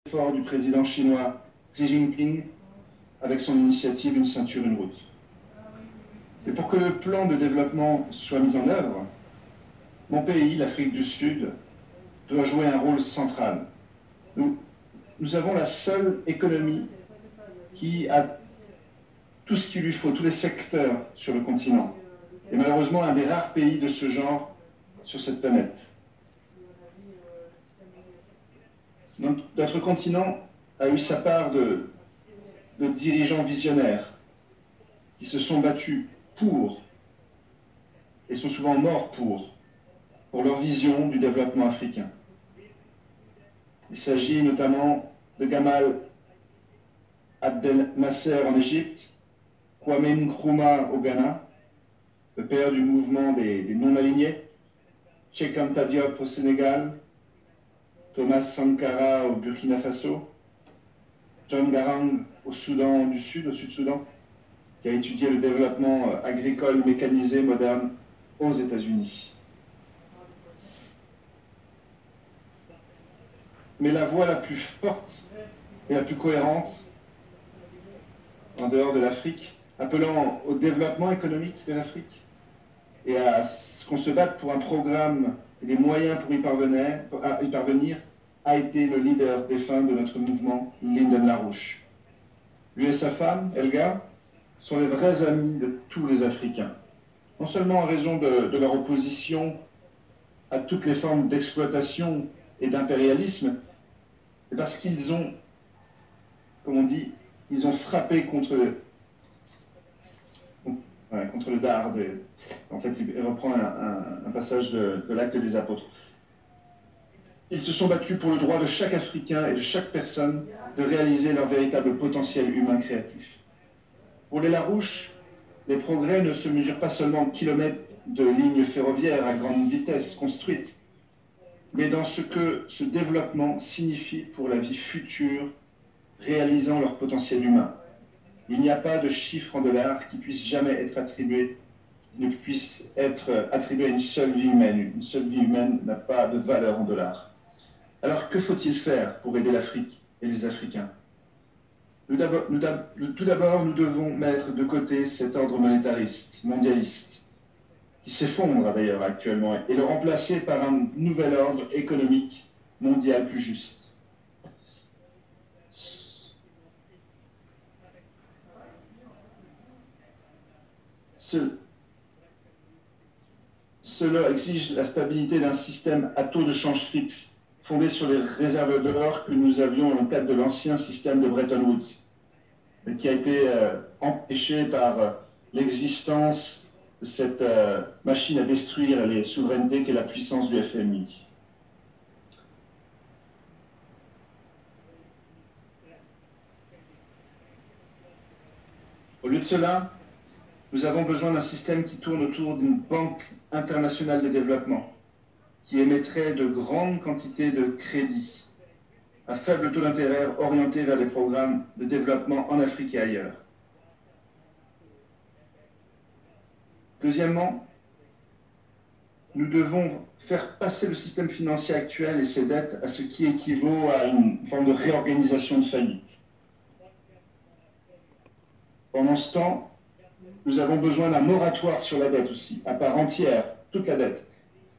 fort du président chinois Xi Jinping avec son initiative Une ceinture, une route. Et pour que le plan de développement soit mis en œuvre, mon pays, l'Afrique du Sud, doit jouer un rôle central. Nous avons la seule économie qui a tout ce qu'il lui faut, tous les secteurs sur le continent. Et malheureusement, un des rares pays de ce genre sur cette planète. Notre continent a eu sa part de dirigeants visionnaires qui se sont battus pour, et sont souvent morts pour leur vision du développement africain. Il s'agit notamment de Gamal Abdel Nasser en Égypte, Kwame Nkrumah au Ghana, le père du mouvement des non-alignés, Cheikh Anta Diop au Sénégal, Thomas Sankara au Burkina Faso, John Garang au Soudan du Sud, au Sud-Soudan, qui a étudié le développement agricole mécanisé moderne aux États-Unis. Mais la voie la plus forte et la plus cohérente, en dehors de l'Afrique, appelant au développement économique de l'Afrique et à ce qu'on se batte pour un programme et des moyens pour y parvenir, a été le leader défunt de notre mouvement, Lyndon LaRouche. Lui et sa femme, Elga, sont les vrais amis de tous les Africains. Non seulement en raison de leur opposition à toutes les formes d'exploitation et d'impérialisme, mais parce qu'ils ont, comme on dit, ils ont frappé contre le dard. En fait, il reprend un passage de l'Acte des Apôtres. Ils se sont battus pour le droit de chaque Africain et de chaque personne de réaliser leur véritable potentiel humain créatif. Pour les LaRouche, les progrès ne se mesurent pas seulement en kilomètres de lignes ferroviaires à grande vitesse construites, mais dans ce que ce développement signifie pour la vie future, réalisant leur potentiel humain. Il n'y a pas de chiffre en dollars qui puisse jamais être attribué, ne puisse être attribué à une seule vie humaine. Une seule vie humaine n'a pas de valeur en dollars. Alors que faut-il faire pour aider l'Afrique et les Africains? Tout d'abord, nous devons mettre de côté cet ordre monétariste, mondialiste, qui s'effondre d'ailleurs actuellement, et le remplacer par un nouvel ordre économique mondial plus juste. Cela exige la stabilité d'un système à taux de change fixe, fondé sur les réserves d'or que nous avions dans le cadre de l'ancien système de Bretton Woods, mais qui a été empêché par l'existence de cette machine à détruire les souverainetés qu'est la puissance du FMI. Au lieu de cela, nous avons besoin d'un système qui tourne autour d'une banque internationale de développement, qui émettrait de grandes quantités de crédits à faible taux d'intérêt orientés vers des programmes de développement en Afrique et ailleurs. Deuxièmement, nous devons faire passer le système financier actuel et ses dettes à ce qui équivaut à une forme de réorganisation de faillite. Pendant ce temps, nous avons besoin d'un moratoire sur la dette aussi, à part entière, toute la dette.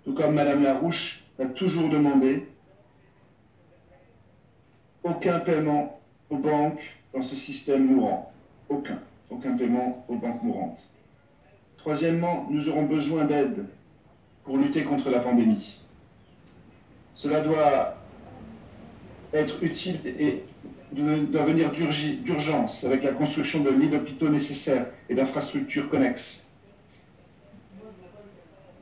Tout comme Mme LaRouche l'a toujours demandé, aucun paiement aux banques dans ce système mourant. Aucun paiement aux banques mourantes. Troisièmement, nous aurons besoin d'aide pour lutter contre la pandémie. Cela doit être utile et doit venir d'urgence avec la construction de lits d'hôpitaux nécessaires et d'infrastructures connexes.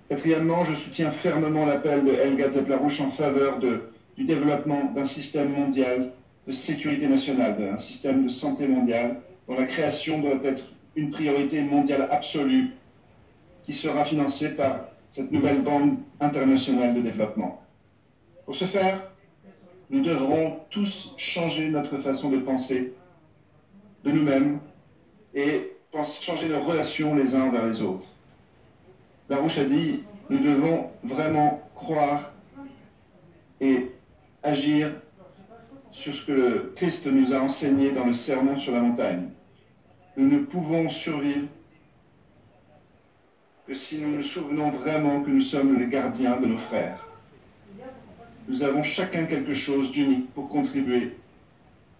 Quatrièmement, je soutiens fermement l'appel de Elga Zep-LaRouche en faveur du développement d'un système mondial de sécurité nationale, d'un système de santé mondial, dont la création doit être une priorité mondiale absolue qui sera financée par cette nouvelle banque internationale de développement. Pour ce faire, nous devrons tous changer notre façon de penser de nous-mêmes et changer nos relations les uns vers les autres. LaRouche a dit, nous devons vraiment croire et agir sur ce que le Christ nous a enseigné dans le Sermon sur la montagne. Nous ne pouvons survivre que si nous nous souvenons vraiment que nous sommes les gardiens de nos frères. Nous avons chacun quelque chose d'unique pour contribuer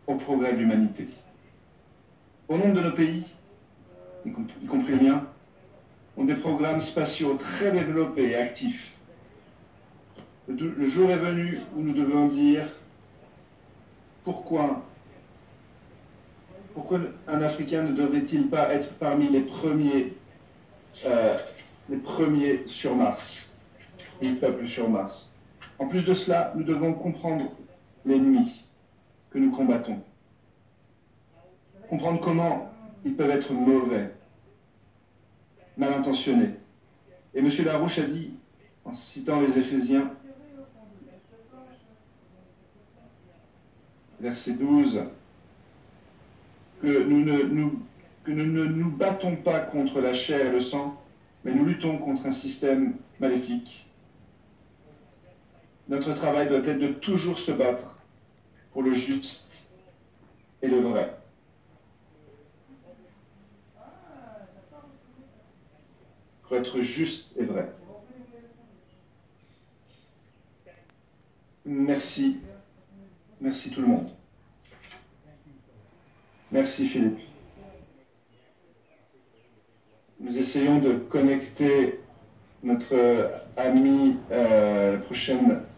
au progrès de l'humanité. Au nombre de nos pays, y compris le mien, ont des programmes spatiaux très développés et actifs. Le jour est venu où nous devons dire pourquoi un Africain ne devrait-il pas être parmi les premiers sur Mars, les peuples sur Mars. En plus de cela, nous devons comprendre l'ennemi que nous combattons. Comprendre comment ils peuvent être mauvais, mal intentionnés. Et M. Larouche a dit, en citant les Éphésiens, verset 12, que nous ne nous battons pas contre la chair et le sang, mais nous luttons contre un système maléfique. Notre travail doit être de toujours se battre pour le juste et le vrai. Pour être juste et vrai. Merci. Merci tout le monde. Merci Philippe. Nous essayons de connecter notre ami la prochaine